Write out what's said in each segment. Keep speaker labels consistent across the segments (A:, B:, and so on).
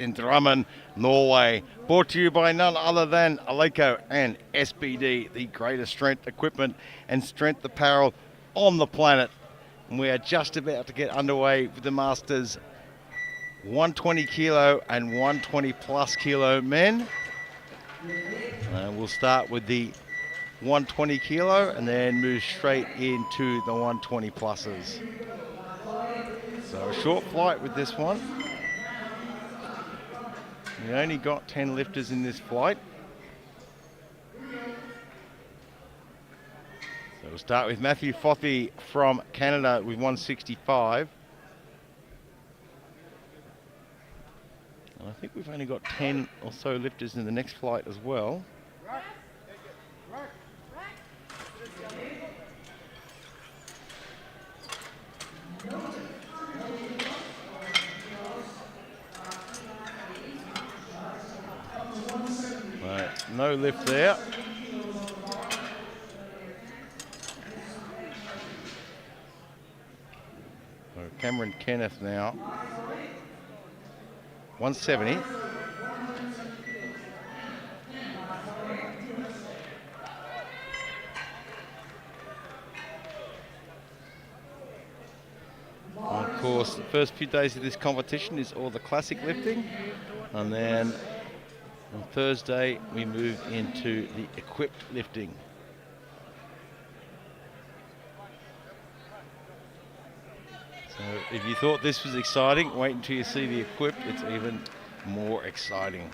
A: in Drammen, Norway. Brought to you by none other than Aleco and SBD, the greatest strength equipment and strength apparel on the planet. And we are just about to get underway with the Masters 120 kilo and 120 plus kilo men. We'll start with the 120 kilo and then move straight into the 120 pluses. So a short flight with this one. We only got 10 lifters in this flight. So we'll start with Matthew Fothey from Canada with 165. And I think we've only got 10 or so lifters in the next flight as well. No lift there. So Cameron Kenneth now. 170. Of course, the first few days of this competition is all the classic lifting, and then on Thursday we move into the equipped lifting. So if you thought this was exciting, wait until you see the equipped, it's even more exciting.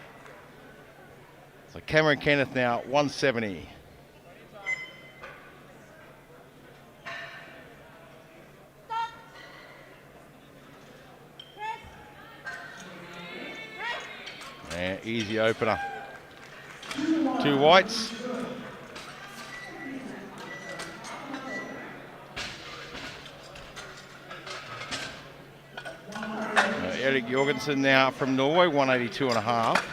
A: So Cameron Kenneth now, 170. And easy opener. 2 whites. Erik Jorgensen now from Norway, 182 and a half.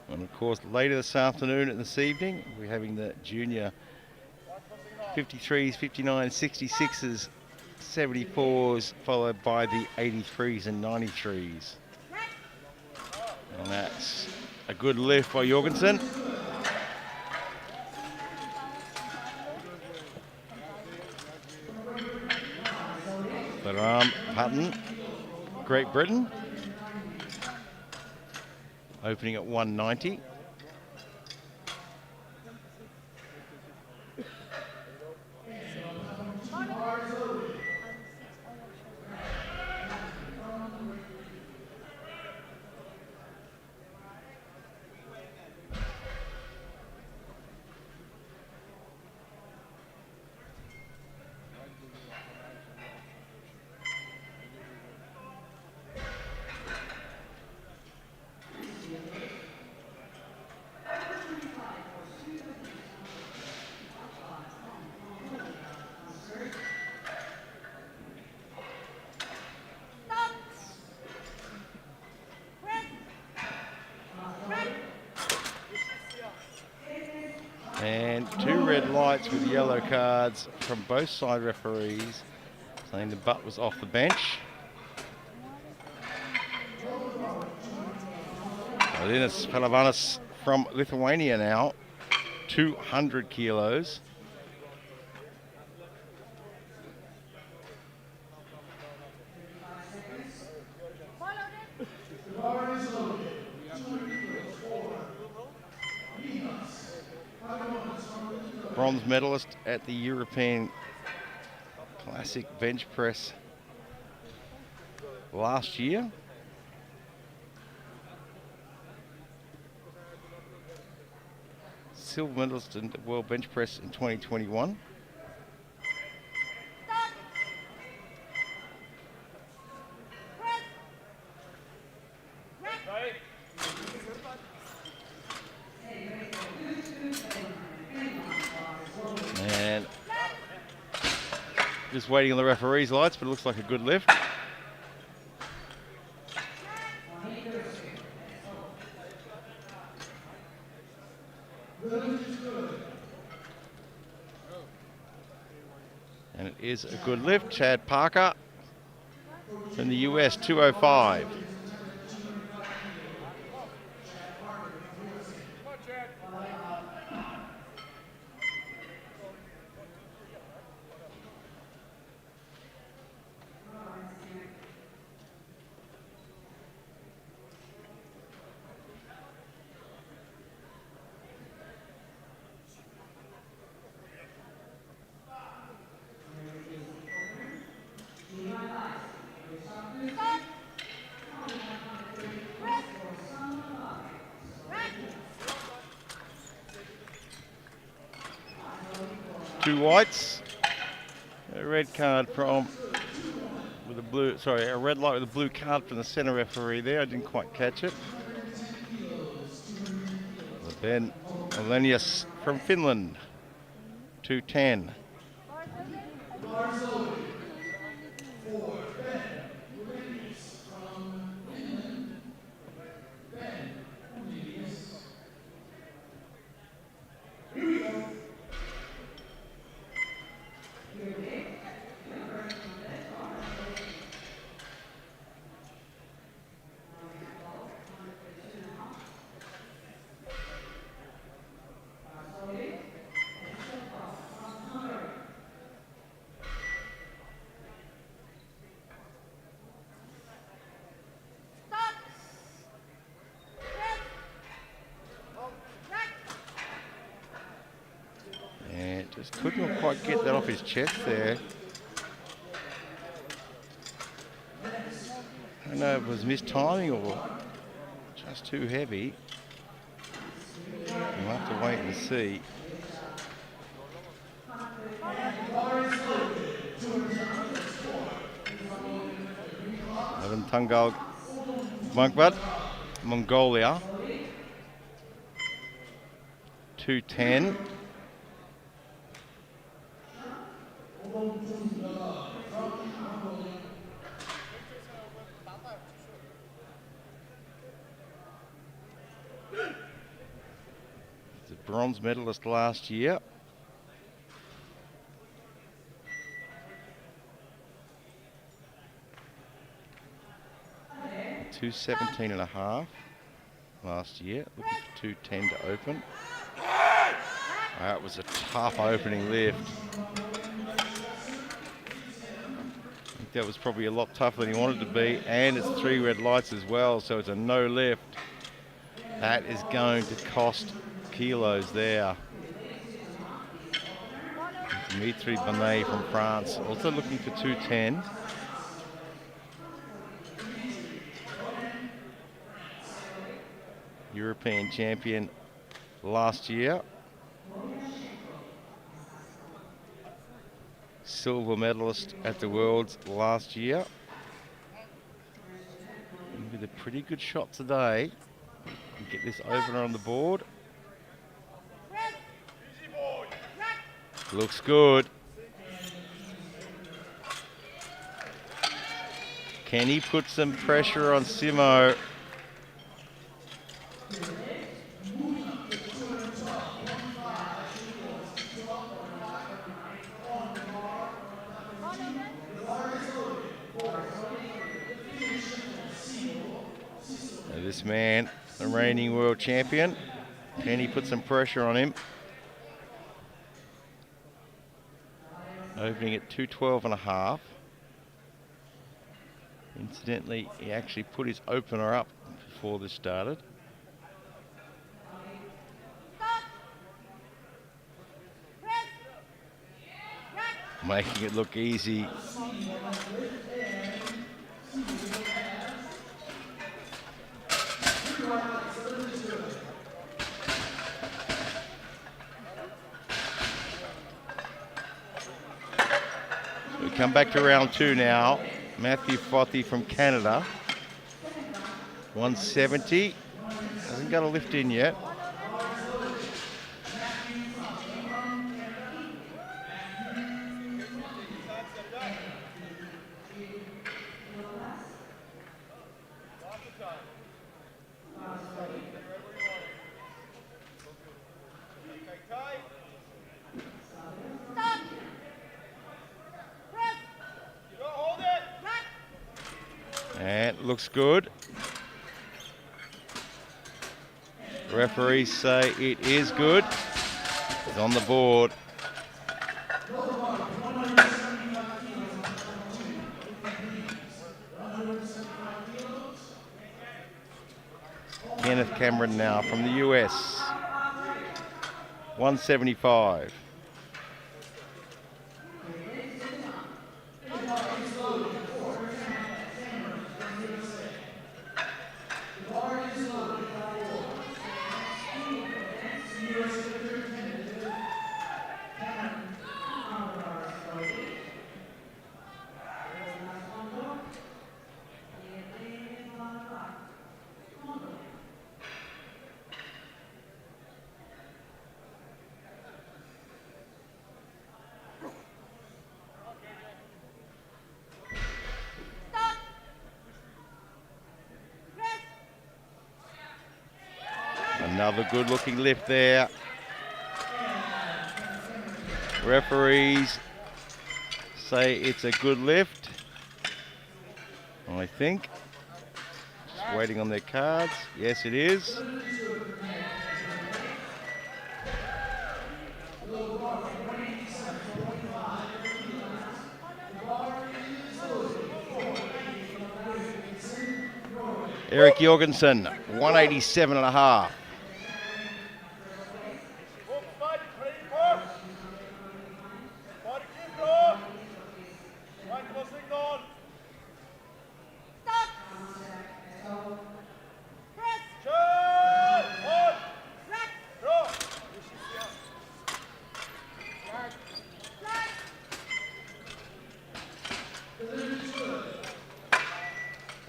A: And of course, later this afternoon and this evening, we're having the junior 53s, 59s, 66s, 74s, followed by the 83s and 93s. And that's a good lift by Jorgensen. Laram Hutton, Great Britain. Opening at 190. And 2 red lights with yellow cards from both side referees saying the butt was off the bench. Linas Palavanis from Lithuania now, 200 kilos. Bronze medalist at the European Classic Bench Press last year. Silver medalist in the World Bench Press in 2021. Just waiting on the referee's lights, but it looks like a good lift. And it is a good lift. Chad Parker from the US, 205. Two whites, a red card from with a blue, sorry, a red light with a blue card from the center referee there. I didn't quite catch it. Ben Elenius from Finland, 210. Just could not quite get that off his chest there. I don't know if it was mistiming or just too heavy. We'll have to wait and see. Evan Tungal Munkbat, Mongolia, 210. He's a bronze medalist last year. $217.5 last year, looking for 210 to open. That was a tough opening lift. I think that was probably a lot tougher than he wanted to be, and it's 3 red lights as well, so it's a no lift. That is going to cost kilos there. Dimitri Bonnet from France, also looking for 210. European champion last year. Silver medalist at the Worlds last year. With a pretty good shot today. Get this opener on the board. Looks good. Can he put some pressure on Simo? This man, the reigning world champion, can he put some pressure on him? Opening at 212.5. Incidentally, he actually put his opener up before this started. Making it look easy. We come back to round 2 now. Matthew Fothey from Canada. 170. Hasn't got a lift in yet. And looks good. Referees say it is good. It's on the board. Kenneth Cameron now from the US. 175. Another good looking lift there. Referees say it's a good lift, I think. Just waiting on their cards. Yes, it is. Eric Jorgensen, 187.5.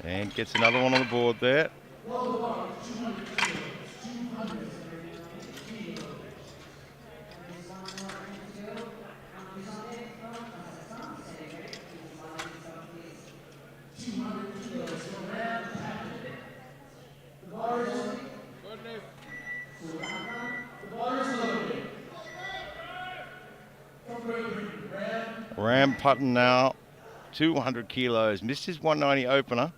A: And gets another one on the board there. Ram Putton now, 200 kilos. Missed his 190 opener.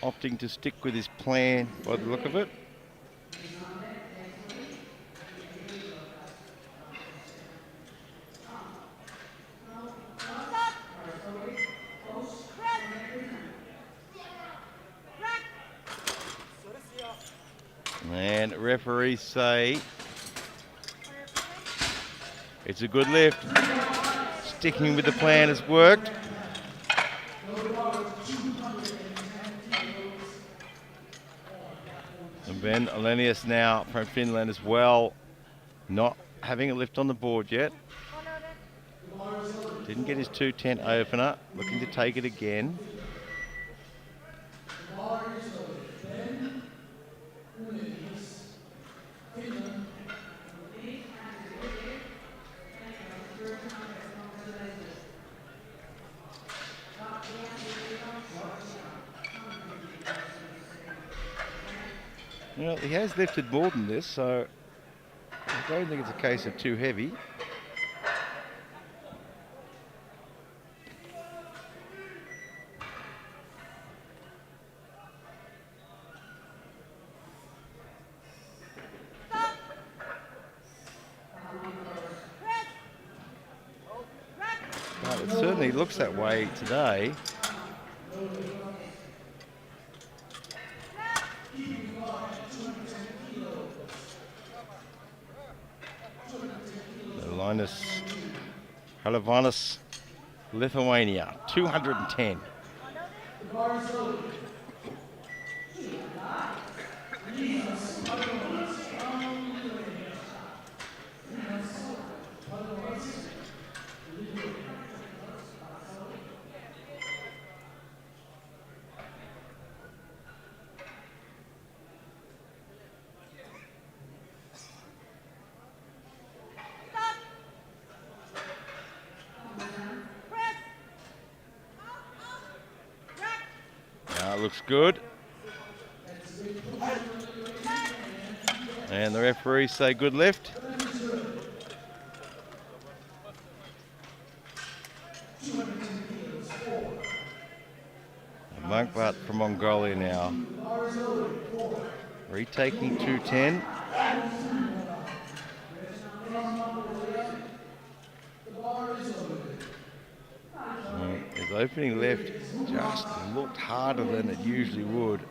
A: Opting to stick with his plan by the look of it. And referees say it's a good lift. Sticking with the plan has worked. And Ben Elenius now from Finland as well, not having a lift on the board yet. Didn't get his 210 opener, looking to take it again. You know, he has lifted more than this, so I don't think it's a case of too heavy. But it certainly looks that way today. Linus Halavanis, Lithuania, 210. Looks good. And the referees say good lift. Monkbutt from Mongolia now. Retaking 210. His opening lift just looked harder than it usually would.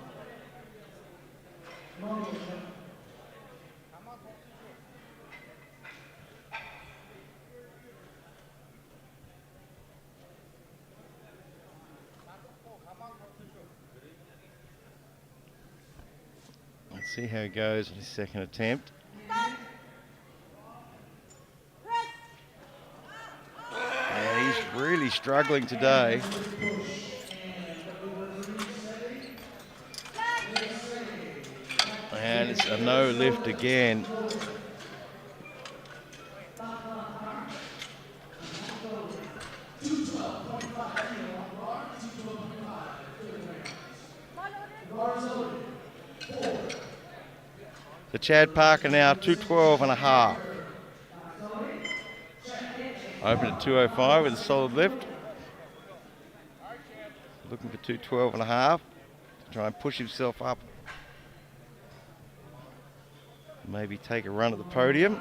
A: Let's see how he goes on his second attempt. And he's really struggling today. And it's a no lift again. So Chad Parker now 212.5. Open at 205 with a solid lift. Looking for 212.5 to try and push himself up. Maybe take a run at the podium.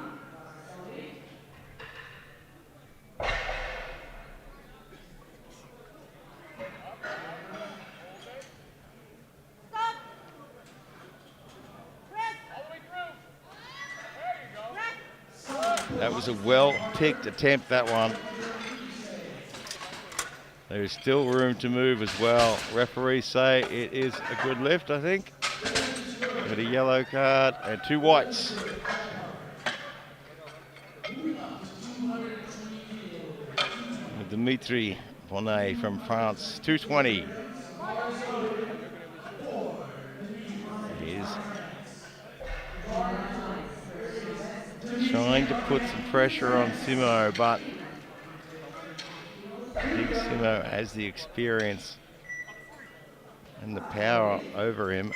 A: That was a well-picked attempt, that one. There's still room to move as well. Referees say it is a good lift, I think. With a yellow card and 2 whites. With Dimitri Bonnet from France, 220. He's trying to put some pressure on Simo, but Big Simo has the experience and the power over him.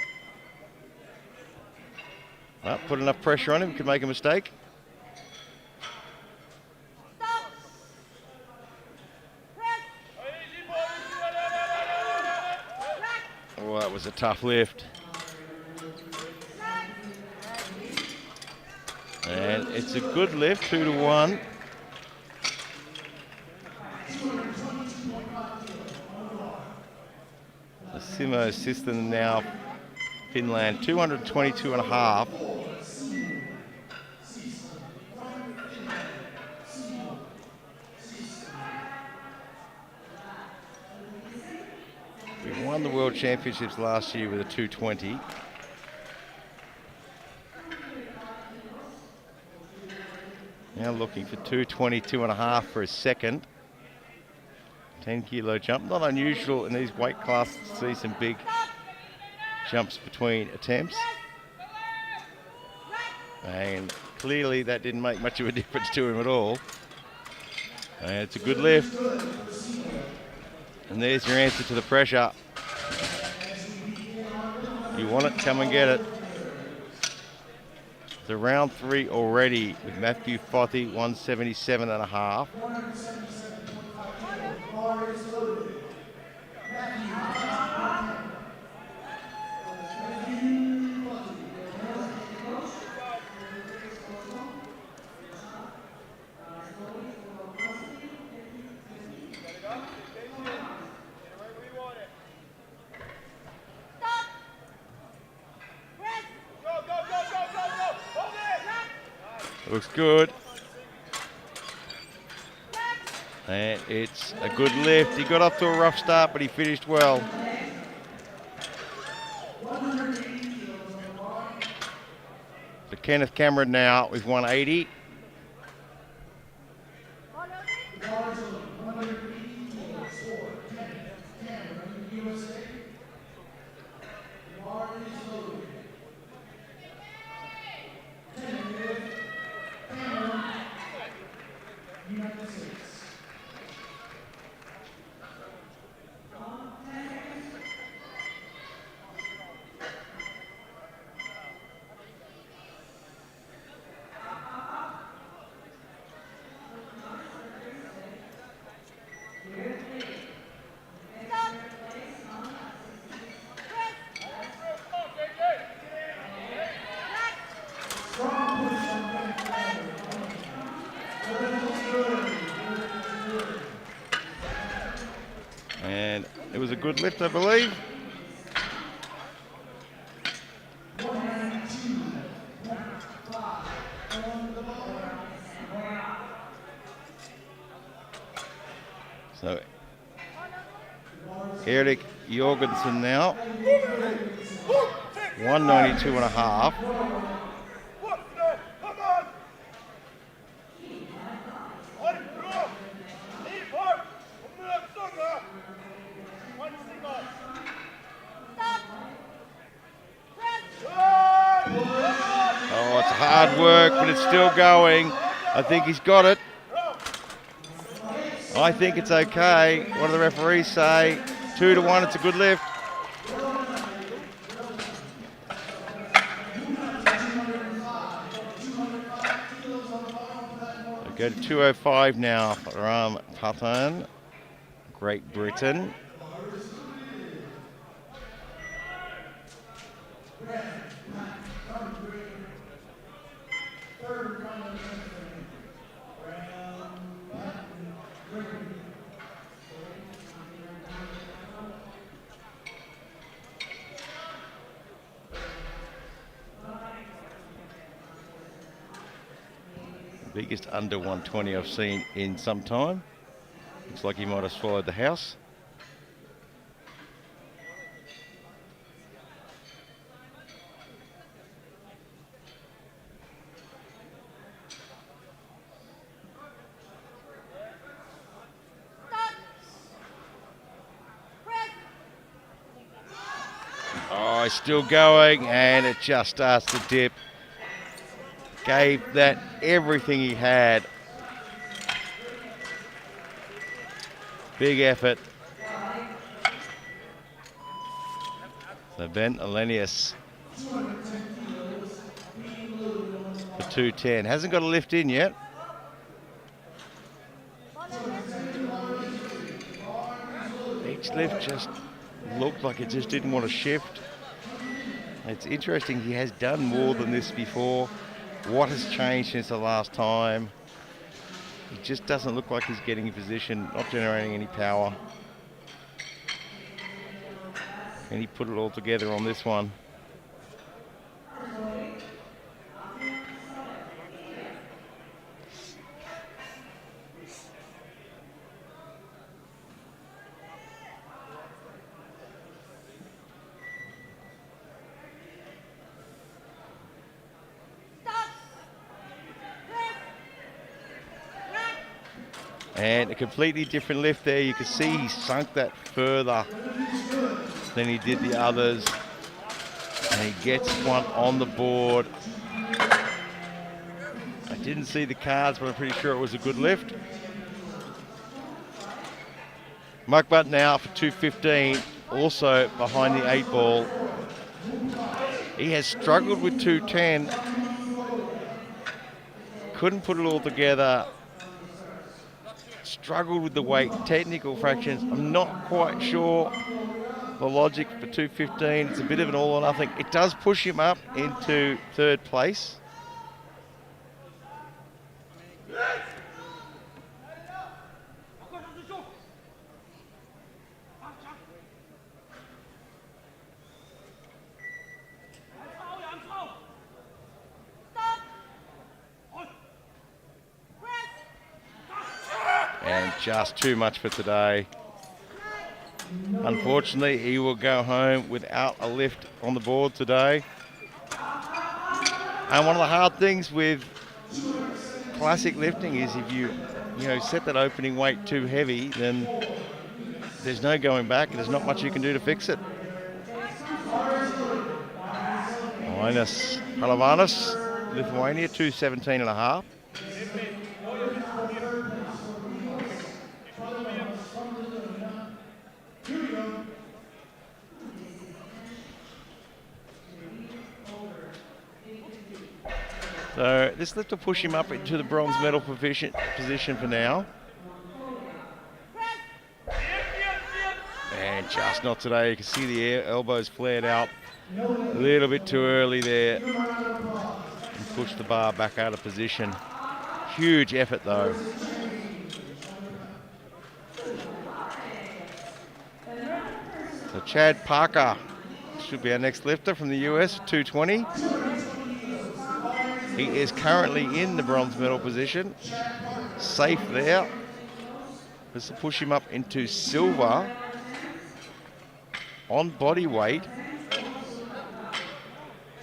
A: Well, put enough pressure on him, could make a mistake. Oh, that was a tough lift. And it's a good lift, 2-1. The Simo system now, Finland, 222.5. We won the World Championships last year with a 220. Now looking for 222.5 for his second. 10-kilo jump. Not unusual in these weight classes to see some big jumps between attempts. And clearly that didn't make much of a difference to him at all. And it's a good lift. And there's your answer to the pressure. You want it, come and get it. So round 3 already with Matthew Fothey, 177.5. Looks good. And it's a good lift. He got off to a rough start, but he finished well. So Kenneth Cameron now with 180. And it was a good lift, I believe. So Erik Jorgensen now, 192.5. Oh, it's hard work, but it's still going. I think he's got it. I think it's okay. What do the referees say? 2-1, it's a good lift. We go to 205 now for Ram Patan, Great Britain. Biggest under 120 I've seen in some time. Looks like he might have swallowed the house. Oh, he's still going, and it just starts to dip. Gave that everything he had. Big effort. So Ben Elenius for 210. Hasn't got a lift in yet. Each lift just looked like it just didn't want to shift. It's interesting, he has done more than this before. What has changed since the last time? He just doesn't look like he's getting in position, not generating any power. And he put it all together on this one. And a completely different lift there. You can see he sunk that further than he did the others. And he gets one on the board. I didn't see the cards, but I'm pretty sure it was a good lift. Muckbutt now for 215, also behind the 8 ball. He has struggled with 210. Couldn't put it all together. Struggled with the weight, technical fractions. I'm not quite sure the logic for 215. It's a bit of an all or nothing. It does push him up into 3rd place. And just too much for today. Unfortunately, he will go home without a lift on the board today. And one of the hard things with classic lifting is if you set that opening weight too heavy, then there's no going back and there's not much you can do to fix it. Linus Palavanis, Lithuania, 217.5. So this lift will push him up into the bronze medal position for now. And just not today. You can see the elbows flared out a little bit too early there. And push the bar back out of position. Huge effort though. So Chad Parker should be our next lifter from the US, 220. He is currently in the bronze medal position. Safe there. This will push him up into silver on body weight.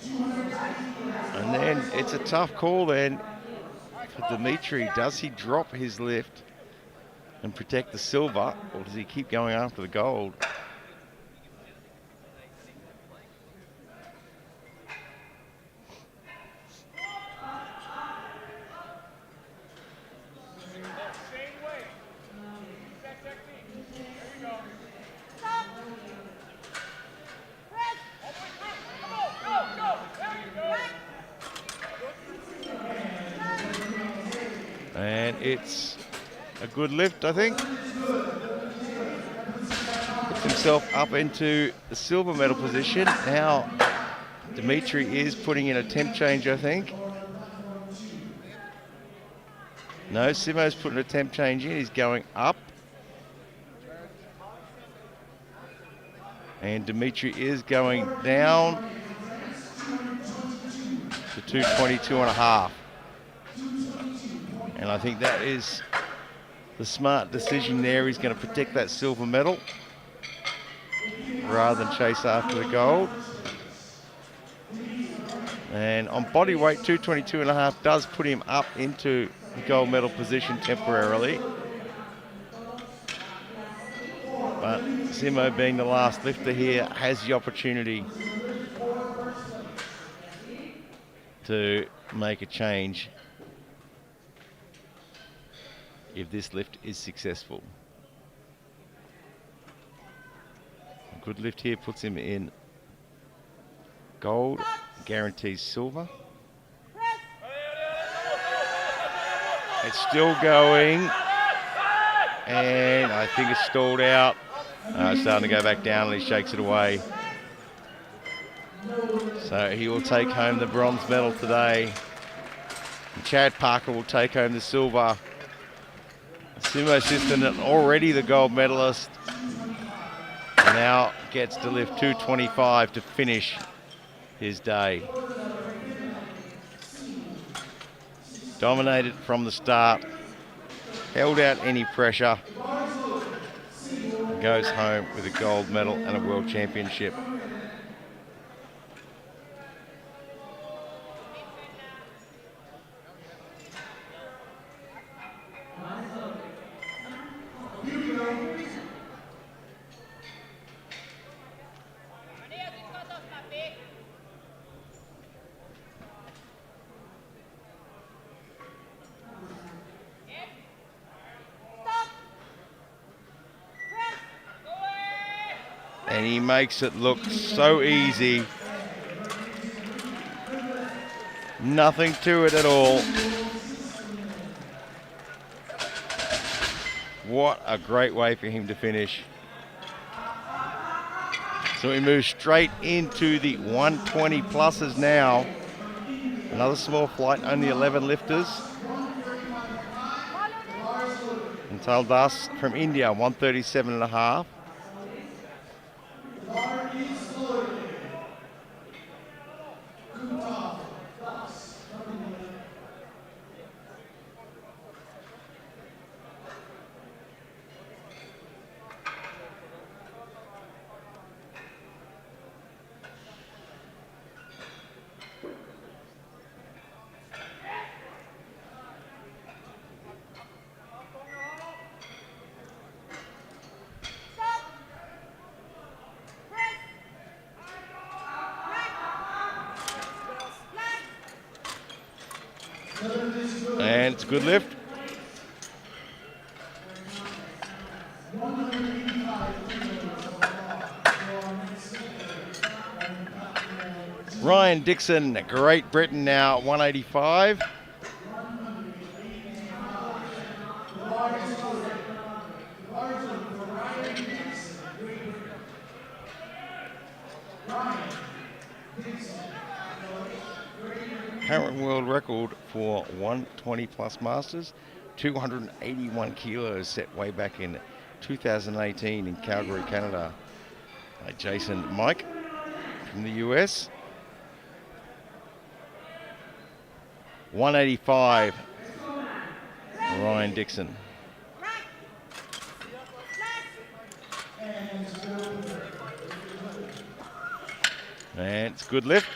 A: And then it's a tough call then for Dimitri. Does he drop his lift and protect the silver, or does he keep going after the gold? And it's a good lift, I think. Puts himself up into the silver medal position. Now, Dimitri is putting in a temp change, I think. No, Simo's putting a temp change in. He's going up. And Dimitri is going down to 222.5. And I think that is the smart decision there. He's going to protect that silver medal rather than chase after the gold. And on body weight, 222.5 does put him up into the gold medal position temporarily. But Simo, being the last lifter here, has the opportunity to make a change if this lift is successful. A good lift here puts him in gold, guarantees silver. It's still going, and I think it's stalled out. It's starting to go back down, and he shakes it away. So he will take home the bronze medal today. And Chad Parker will take home the silver. Simo Sistonen, already the gold medalist, now gets to lift 225 to finish his day. Dominated from the start, held out any pressure, and goes home with a gold medal and a world championship. And he makes it look so easy. Nothing to it at all. What a great way for him to finish. So he moves straight into the 120 pluses now. Another small flight, only 11 lifters. And Taldas from India, 137.5. And it's a good lift. Ryan Dixon, Great Britain now, 185. Current world record for 120 plus masters, 281 kilos, set way back in 2018 in Calgary, Canada. Jason Mike from the US. 185, Ryan Dixon. And it's a good lift.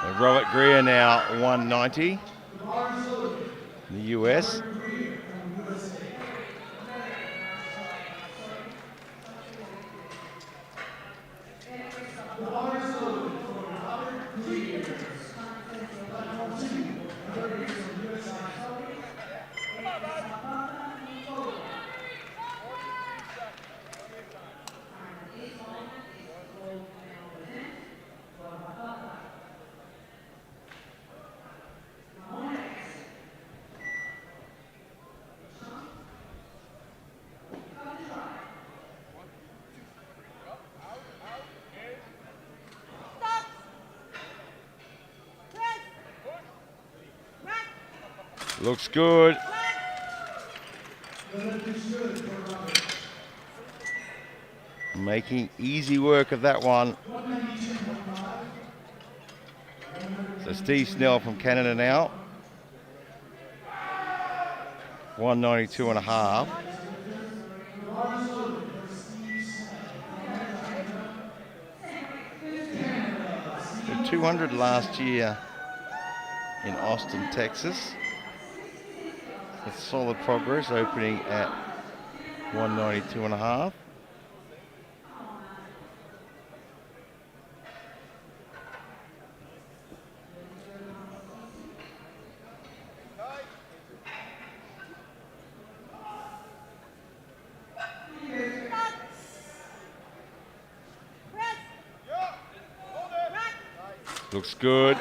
A: And Robert Greer now 190 in the US. Looks good. Making easy work of that one. So Steve Snell from Canada now. 192 and a half. The 200 last year in Austin, Texas. That's solid progress, opening at 192 and a half. Looks good.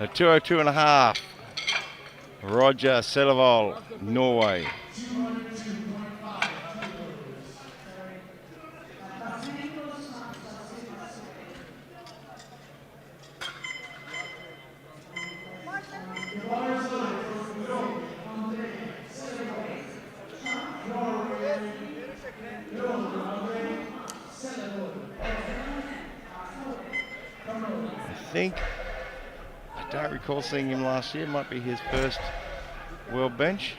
A: A 202 and a half. Roger Sellevold, Norway. I don't recall seeing him last year. Might be his first world bench.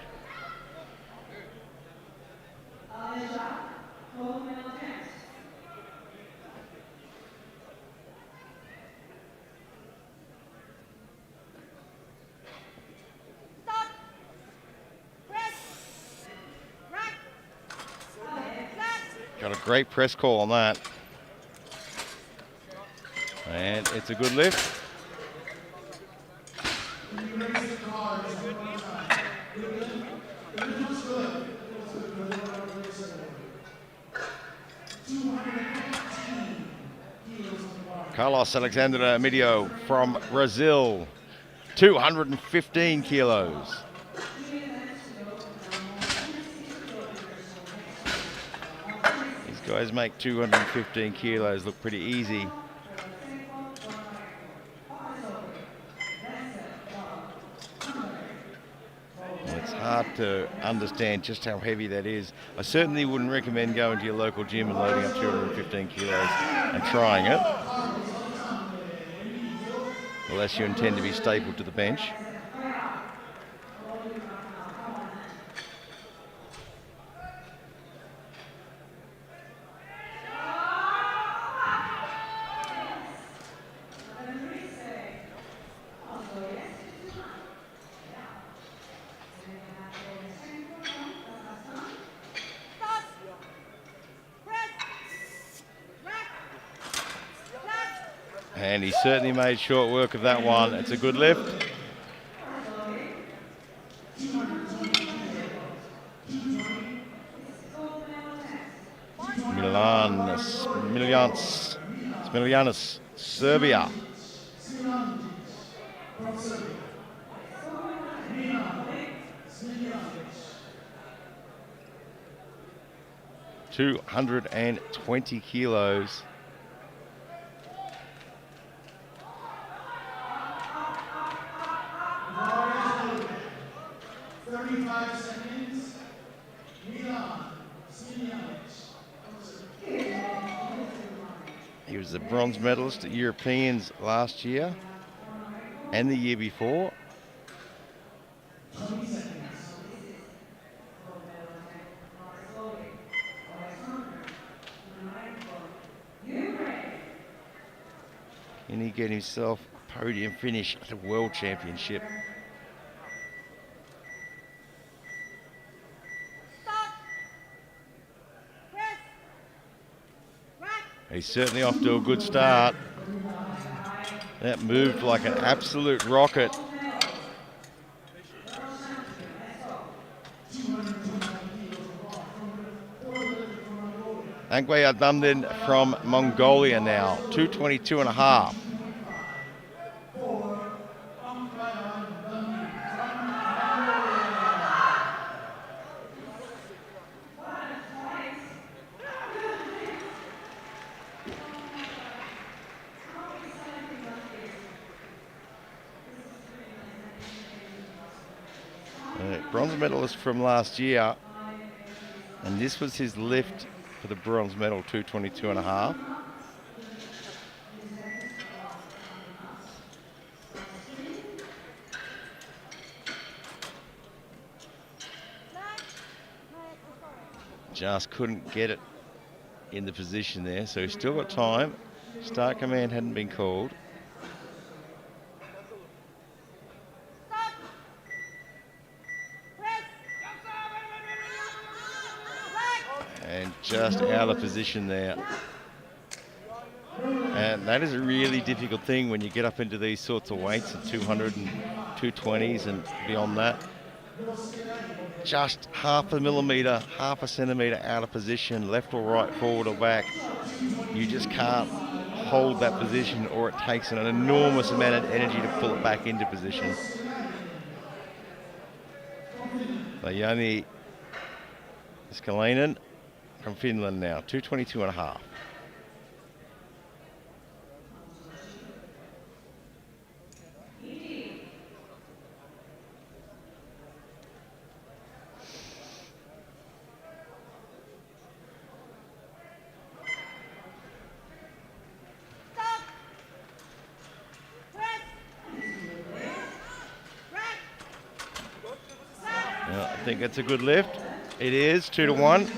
A: Got a great press call on that. And it's a good lift. Carlos Alexander Amidio from Brazil, 215 kilos. These guys make 215 kilos look pretty easy. It's hard to understand just how heavy that is. I certainly wouldn't recommend going to your local gym and loading up 215 kilos and trying it, unless you intend to be stapled to the bench. And he certainly made short work of that one. It's a good lift. Smiljanis, Serbia. 220 kilos. He was the bronze medalist at Europeans last year and the year before. And he get himself a podium finish at the World Championship. He's certainly off to a good start. That moved like an absolute rocket. Angwe Adamdin from Mongolia now, 222 and a half. Bronze medalist from last year, and this was his lift for the bronze medal, 222 and a half. Just couldn't get it in the position there, so he's still got time. Start command hadn't been called. And just out of position there. And that is a really difficult thing when you get up into these sorts of weights at 200 and 220s and beyond that. Just half a millimetre, half a centimetre out of position, left or right, forward or back. You just can't hold that position, or it takes an enormous amount of energy to pull it back into position. Jani Skalainen from Finland now, 222 and a half. I think it's a good lift. It is 2-1.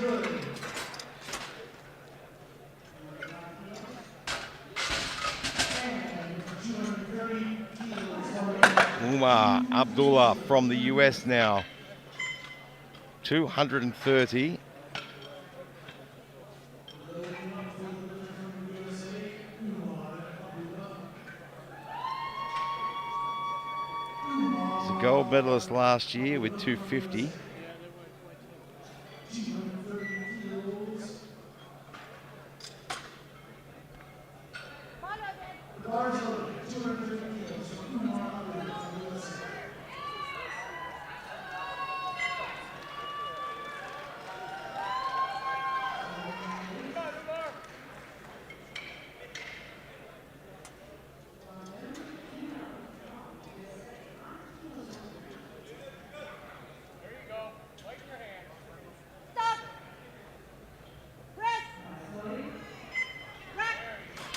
A: Umar Abdullah from the US now, 230. He's a gold medalist last year with 250.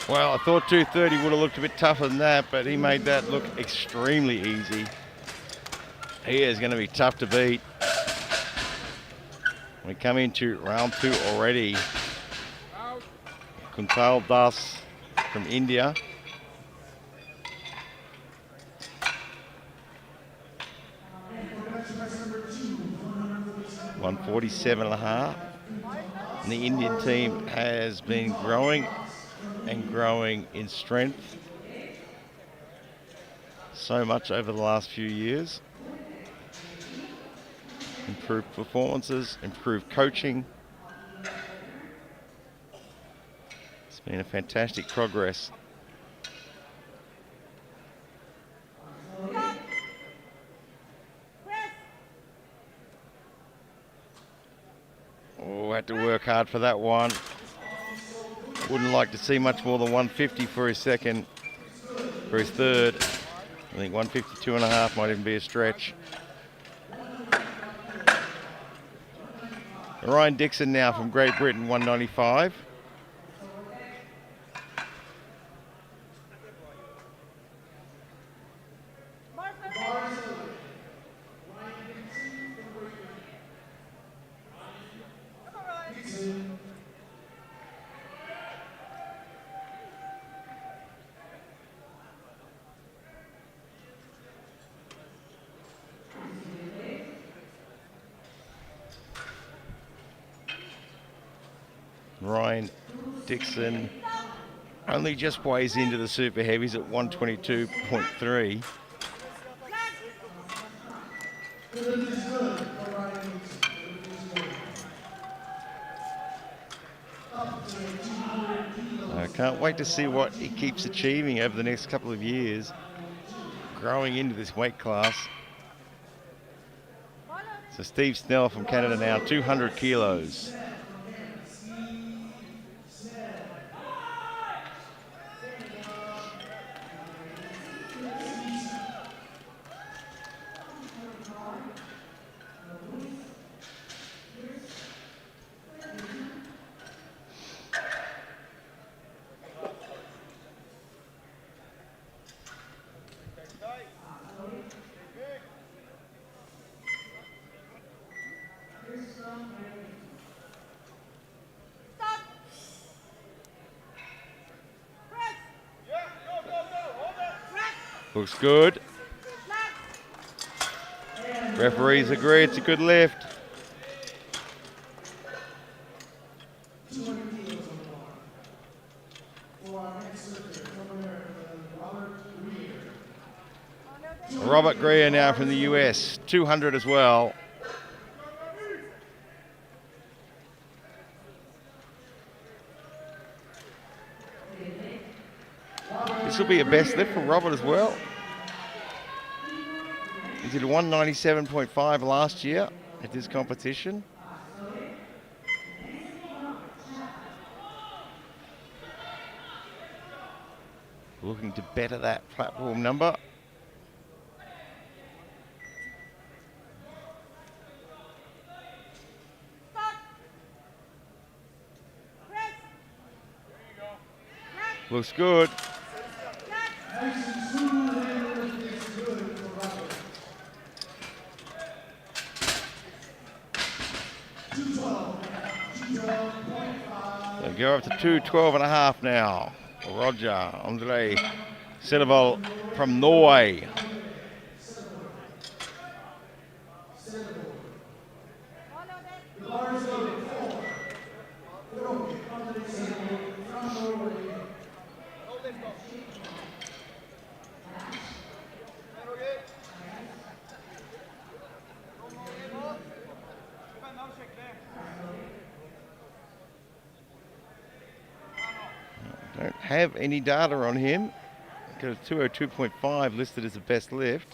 A: Well, I thought 230 would have looked a bit tougher than that, but he made that look extremely easy. He is going to be tough to beat. We come into round 2 already. Kuntal Das from India. $147.5. And the Indian team has been growing and growing in strength so much over the last few years. Improved performances, improved coaching. It's been a fantastic progress. Oh, had to work hard for that one. Wouldn't like to see much more than 150 for his second, for his third. I think 152.5 might even be a stretch. Ryan Dixon now from Great Britain, 195. Ryan Dixon only just weighs into the super heavies at 122.3. I can't wait to see what he keeps achieving over the next couple of years, growing into this weight class. So Steve Snell from Canada now, 200 kilos. Looks good. Referees agree it's a good lift. Robert Greer now from the US, 200 as well. This will be a best lift for Robert as well. He did a 197.5 last year at this competition. Looking to better that platform number. Looks good. They go up to 212.5 now. Roger Andre Cedevold from Norway. Don't have any data on him. Got a 202.5 listed as the best lift.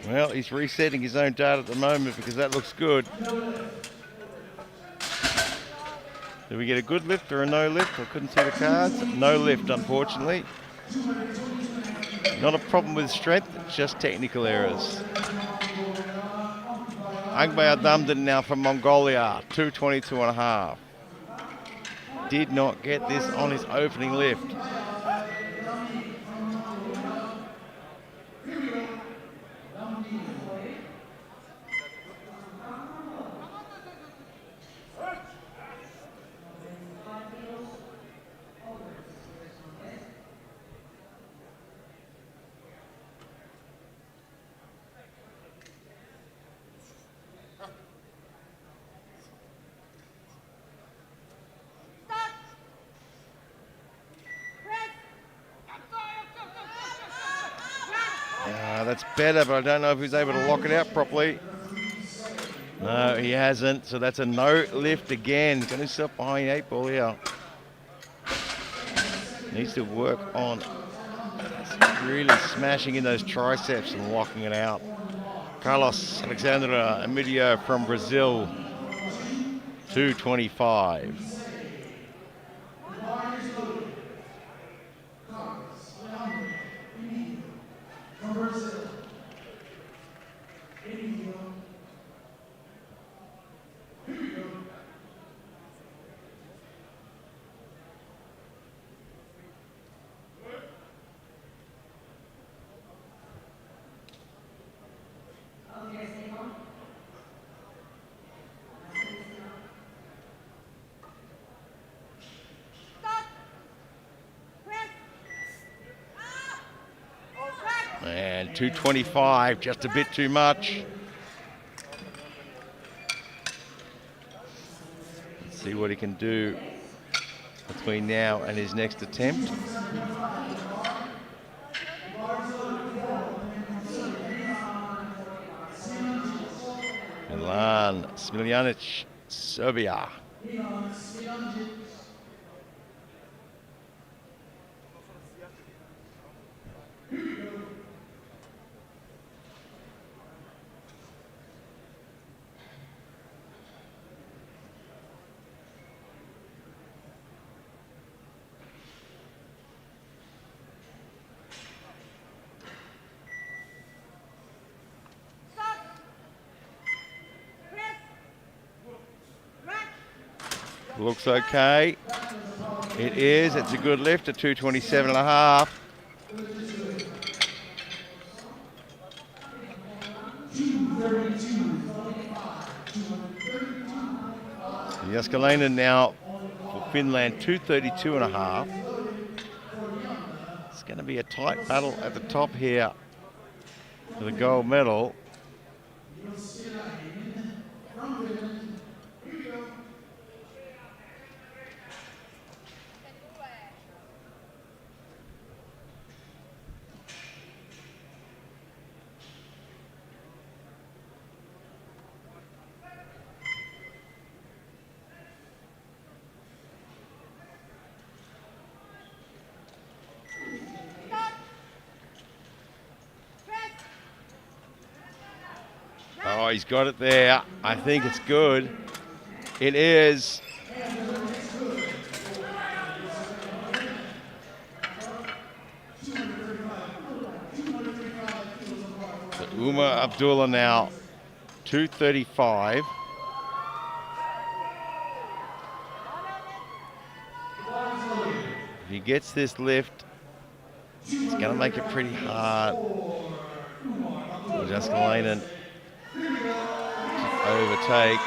A: Well, he's resetting his own data at the moment because that looks good. Did we get a good lift or a no lift? I couldn't see the cards. No lift, unfortunately. Not a problem with strength, it's just technical errors. Angbay Adamdin now from Mongolia, 222.5. Did not get this on his opening lift. That's better, but I don't know if he's able to lock it out properly. No, he hasn't, so that's a no lift again. He's got himself behind the 8 ball here. Needs to work on really smashing in those triceps and locking it out. Carlos Alexandre Emilio from Brazil, 225. And 225, just a bit too much. Let's see what he can do between now and his next attempt. Milan Smiljanic, Serbia. Looks okay. It is. It's a good lift at 227 and a half. Jääskeläinen now for Finland, 232 and a half. It's going to be a tight battle at the top here for the gold medal. Oh, he's got it there. I think it's good. It is. So Umar Abdullah now, 235. If he gets this lift, it's going to make it pretty hard. Jääskeläinen overtake.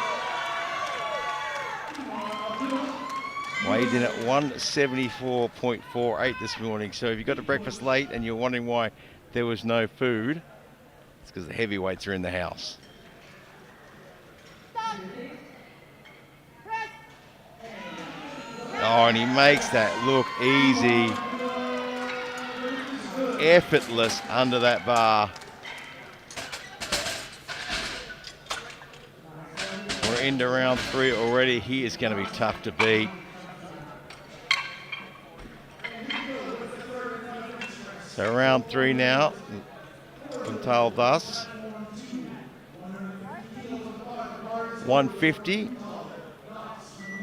A: Weighed in at 174.48 this morning. So if you got to breakfast late and you're wondering why there was no food, it's because the heavyweights are in the house. Oh, and he makes that look easy. Effortless under that bar. We're into round 3 already. He is going to be tough to beat. So round 3 now. I'm told thus. 150.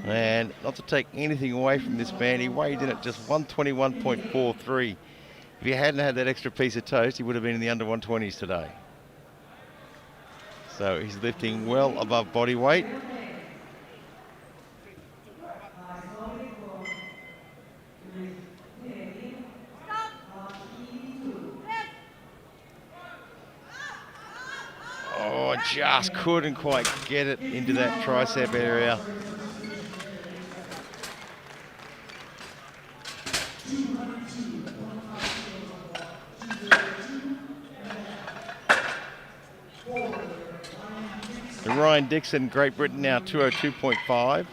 A: And not to take anything away from this man, he weighed in at just 121.43. If he hadn't had that extra piece of toast, he would have been in the under 120s today. So he's lifting well above body weight. Oh, just couldn't quite get it into that tricep area. Ryan Dixon, Great Britain now 202.5.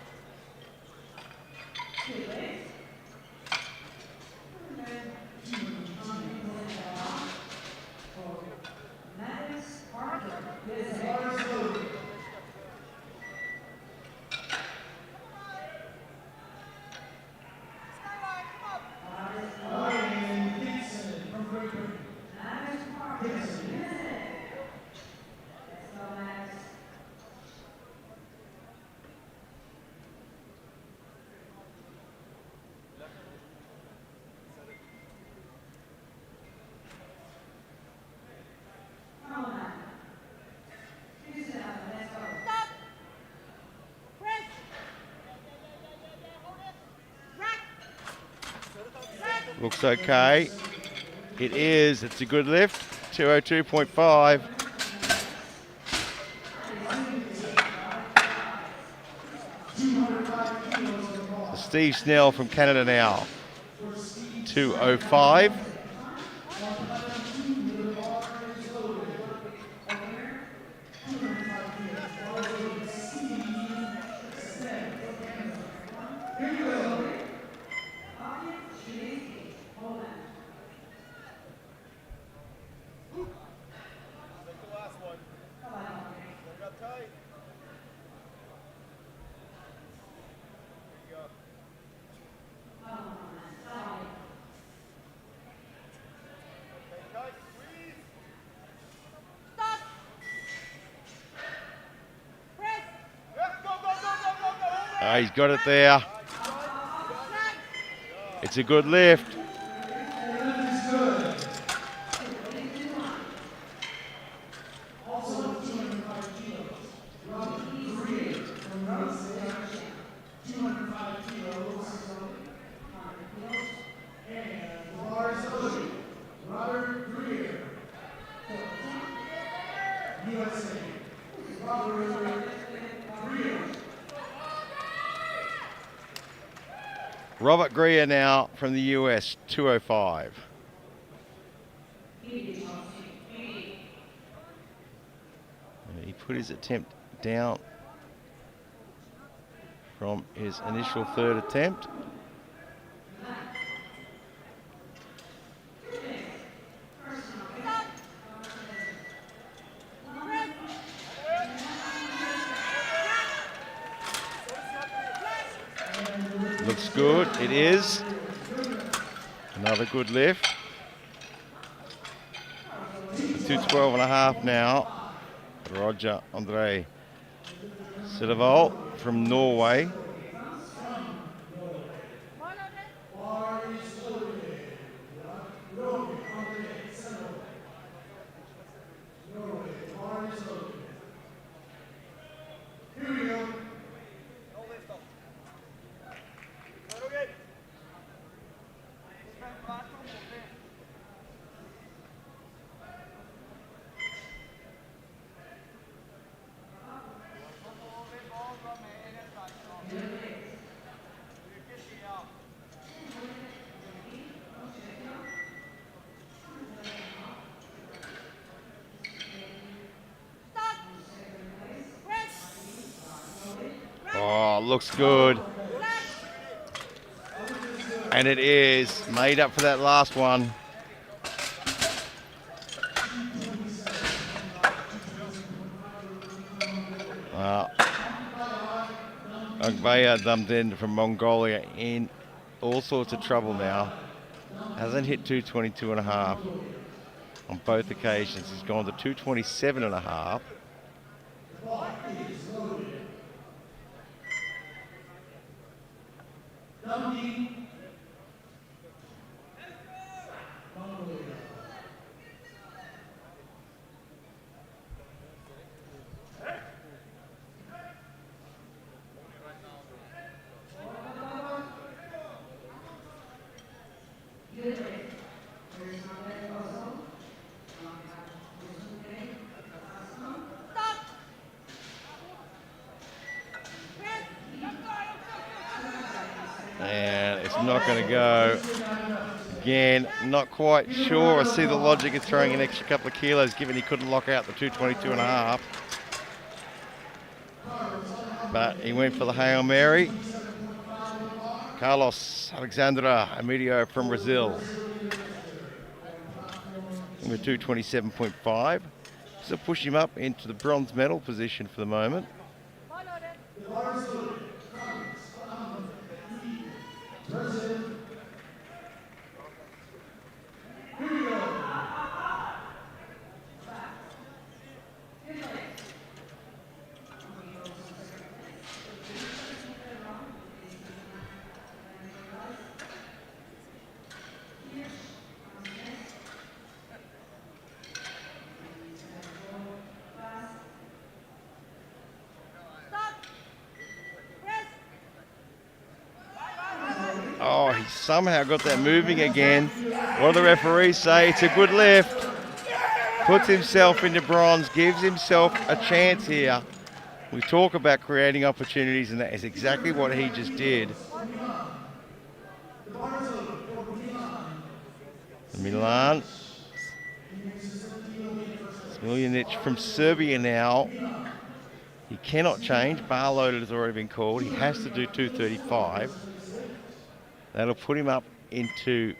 A: Looks okay. It is. It's a good lift. 202.5. Steve Snell from Canada now. 205. He's got it there. It's a good lift. Robert Greer now from the US, 205. And he put his attempt down from his initial third attempt. Looks good, it is. Another good lift. 212.5 now. Roger Andre Sidevold from Norway. Oh, looks good. And it is made up for that last one. Agbaya Damdin from Mongolia in all sorts of trouble now. Hasn't hit 222.5 on both occasions. He's gone to 227.5. And it's not going to go. Again, not quite sure. I see the logic of throwing an extra couple of kilos given he couldn't lock out the 222.5. But he went for the Hail Mary. Carlos Alexandra Amidio from Brazil. With 227.5. So push him up into the bronze medal position for the moment. somehow got that moving again. What do the referees say? It's a good lift. Puts himself into bronze, gives himself a chance here. We talk about creating opportunities, and that is exactly what he just did. Milan Smiljanic from Serbia now. He cannot change. Bar loaded has already been called. He has to do 235. That'll put him up into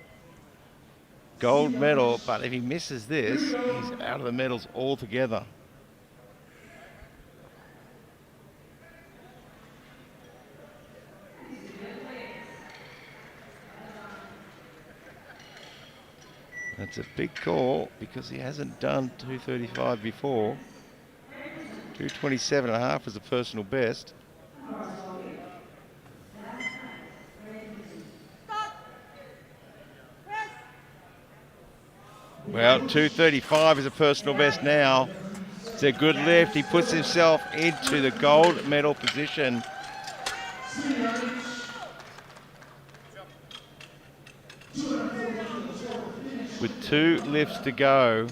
A: gold medal, but if he misses this, he's out of the medals altogether. That's a big call because he hasn't done 235 before. 227.5 is a personal best. Well, 235 is a personal best now. It's a good lift. He puts himself into the gold medal position. With 2 lifts to go.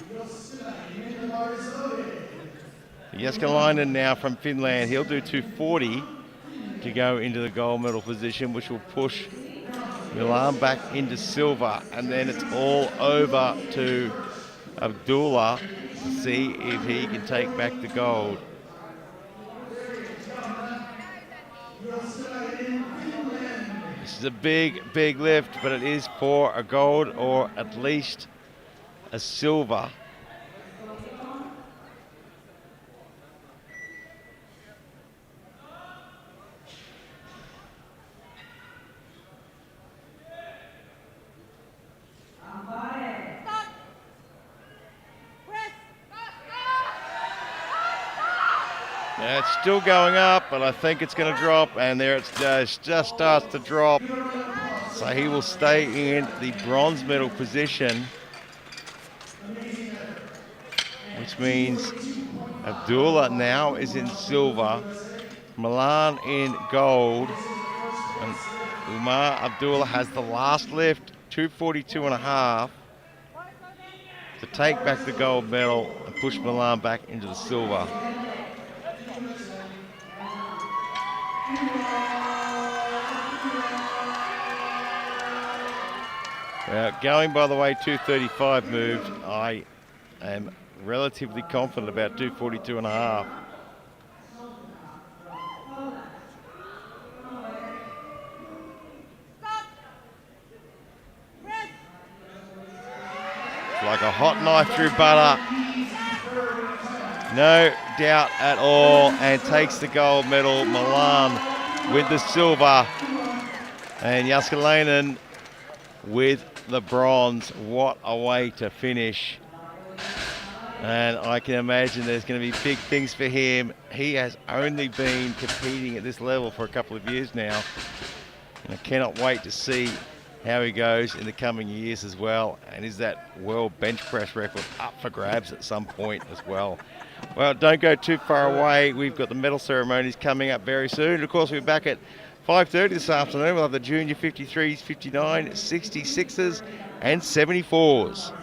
A: Jääskeläinen now from Finland. He'll do 240 to go into the gold medal position, which will push Milan back into silver, and then it's all over to Abdullah to see if he can take back the gold. This is a big, big lift, but it is for a gold or at least a silver. Yeah, it's still going up, but I think it's going to drop, and there it just starts to drop. So he will stay in the bronze medal position, which means Abdullah now is in silver, Milan in gold, and Umar Abdullah has the last lift, 242.5, to take back the gold medal and push Milan back into the silver. Going by the way 235 moved, I am relatively confident about 242.5. Like a hot knife through butter. No doubt at all, and takes the gold medal. Milan with the silver, and Jääskeläinen with the bronze. What a way to finish. And I can imagine there's going to be big things for him. He has only been competing at this level for a couple of years now, and I cannot wait to see how he goes in the coming years as well. And is that world bench press record up for grabs at some point as well? Well, don't go too far away. We've got the medal ceremonies coming up very soon. Of course, we'll be back at 5:30 this afternoon. We'll have the junior 53s, 59s, 66s and 74s.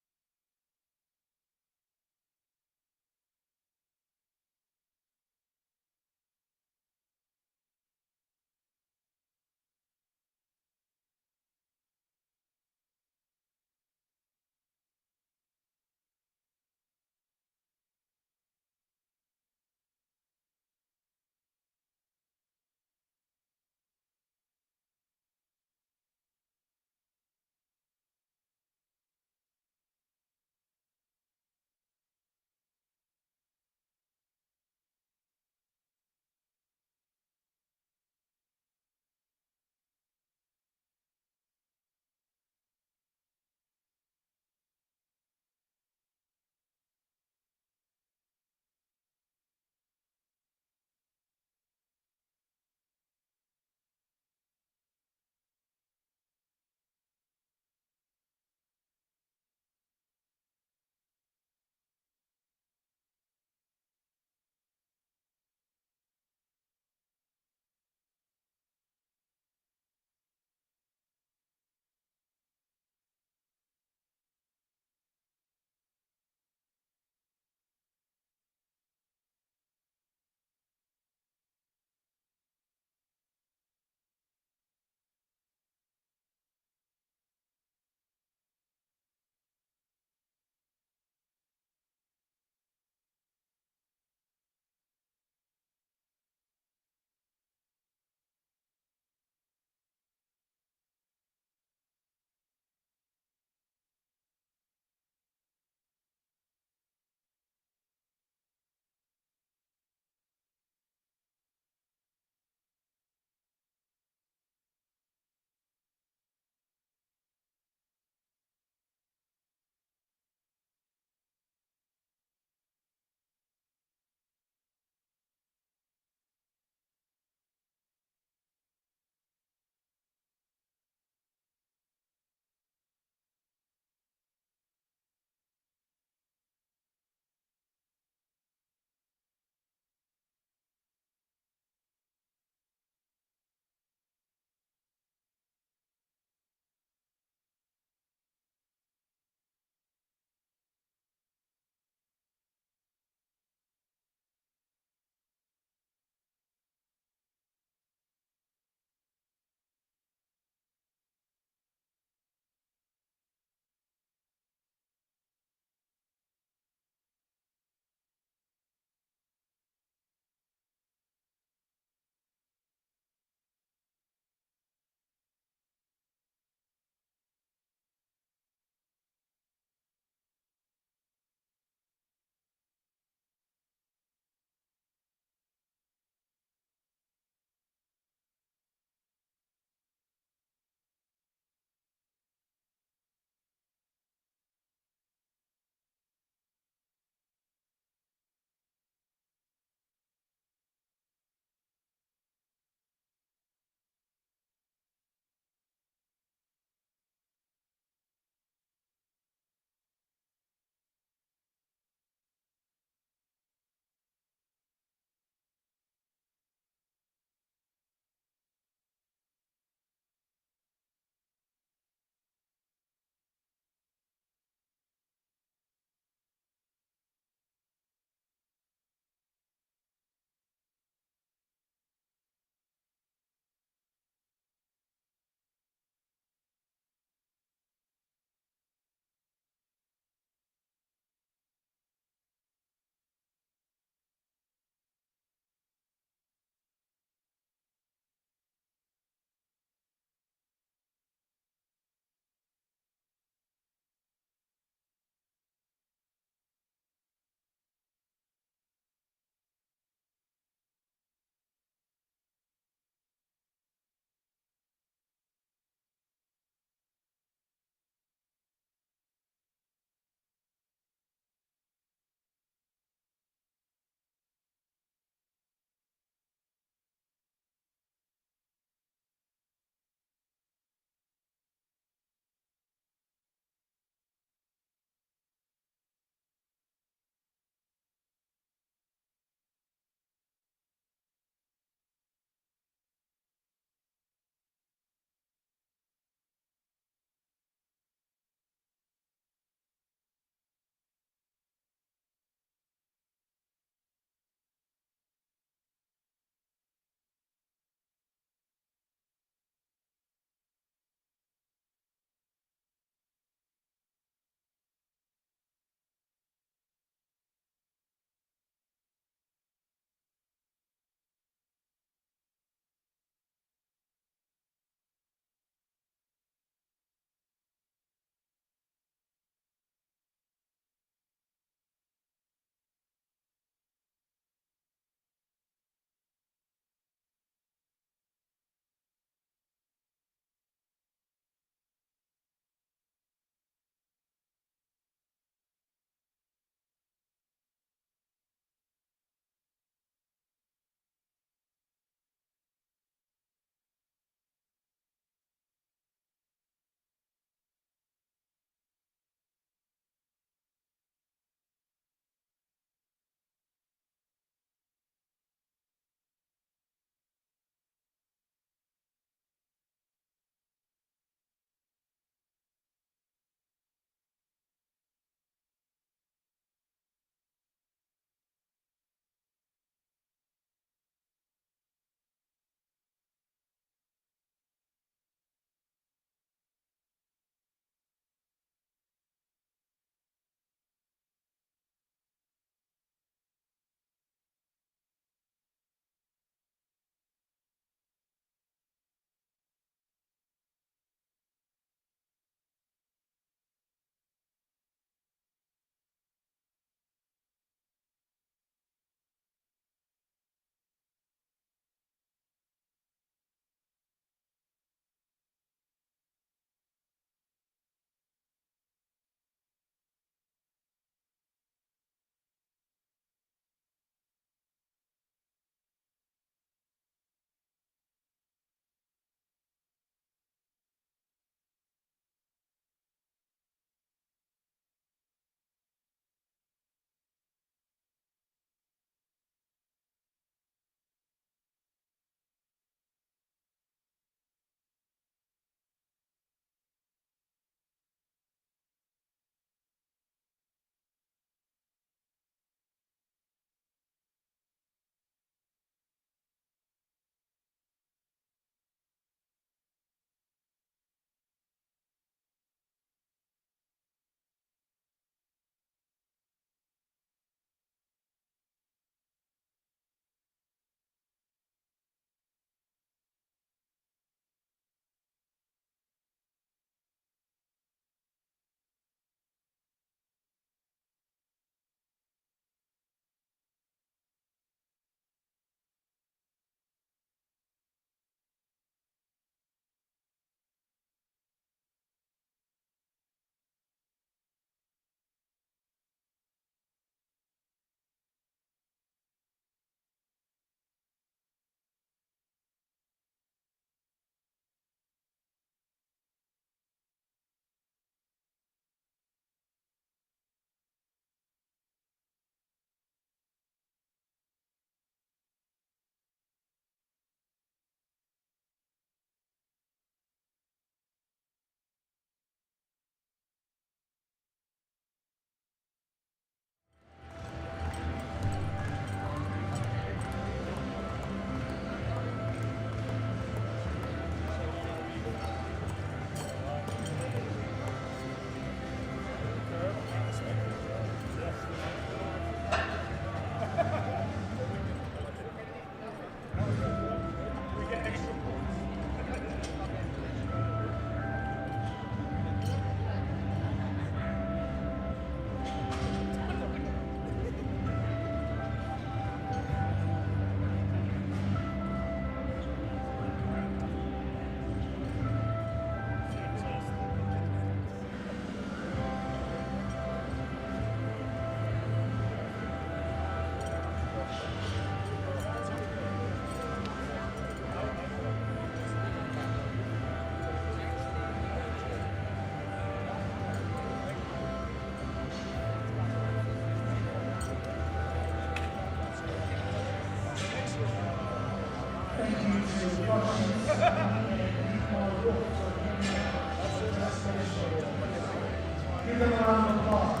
B: Give them a round of applause.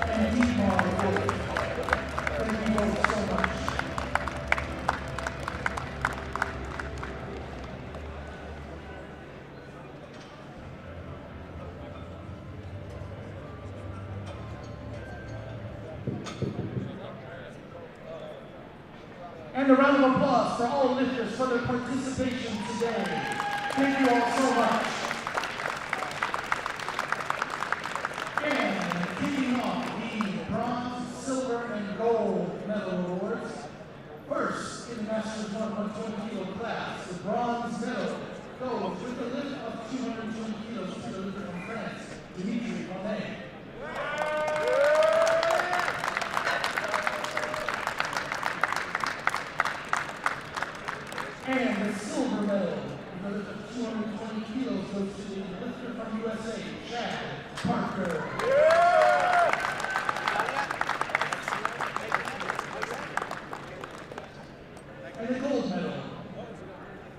B: And Thank you both so much. And a round of applause for all lifters for their participation today. Thank you all so much. And kicking off the bronze, silver, and gold medal awards. First, in the Masters 120 kilo class, the bronze medal goes with the lift of 220 kilos to the lifter from France, Dimitri Monet. And the silver medal, with a lift of 220 kilos, goes to the lifter from USA, Chad Parker. And the gold medal,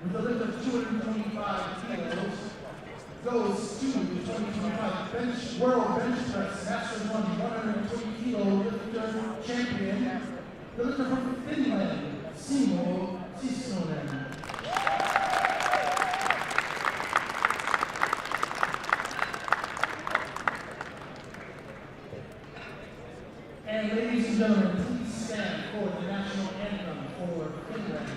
B: with a lift of 225 kilos, goes to the 2025 World Bench Press Masters 120 kilo lifter champion, the lifter from Finland, Simo Sisonen. And ladies and gentlemen, please stand for the national anthem for Finland.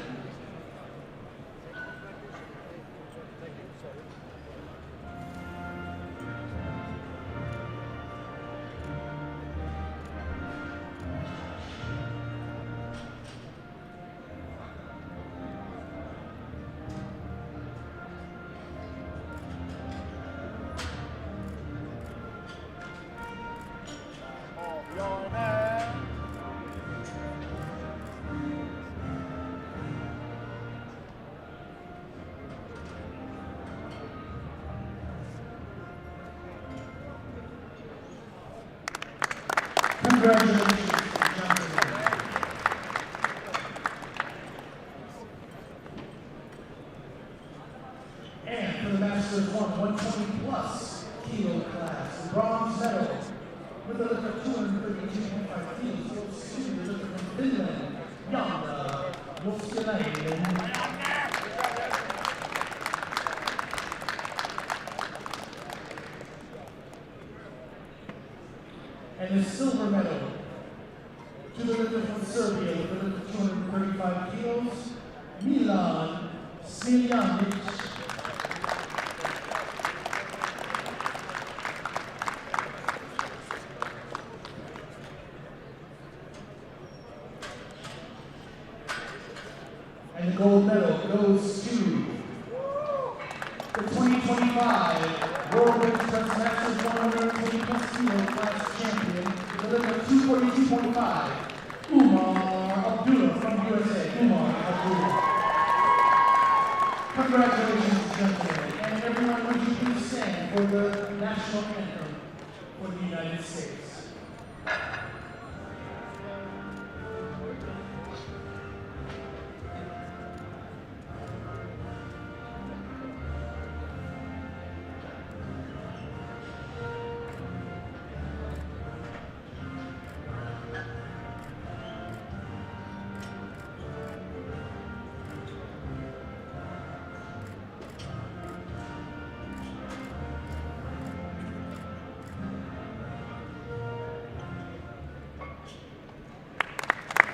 B: Congratulations, gentlemen. And for the Masters 120 plus kilo class, the bronze medal with a lift of 232.5 kilos goes to the lifter from Finland, Janda Muskelainen. And the silver medal to the lifter from Serbia with a lift of 235 kilos, Milan Smiljanic. And the gold medal goes to the 2025 World Bench Press Masters 120 plus kilo class champion, with a lift of 242.5, Umar Abdullah from USA. Umar Abdullah. Congratulations, gentlemen. And everyone, would you please stand for the national anthem for the United States?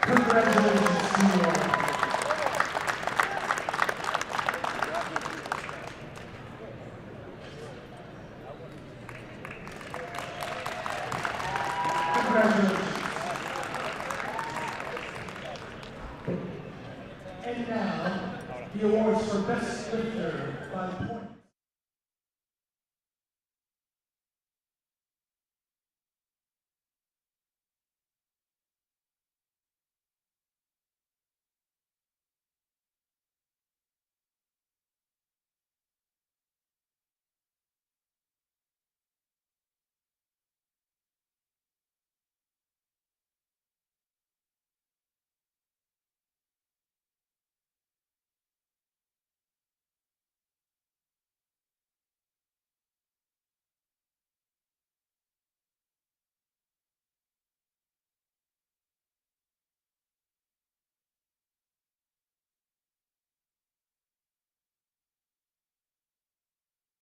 B: Congratulations to you all. Congratulations. And now, the awards for Best Lifter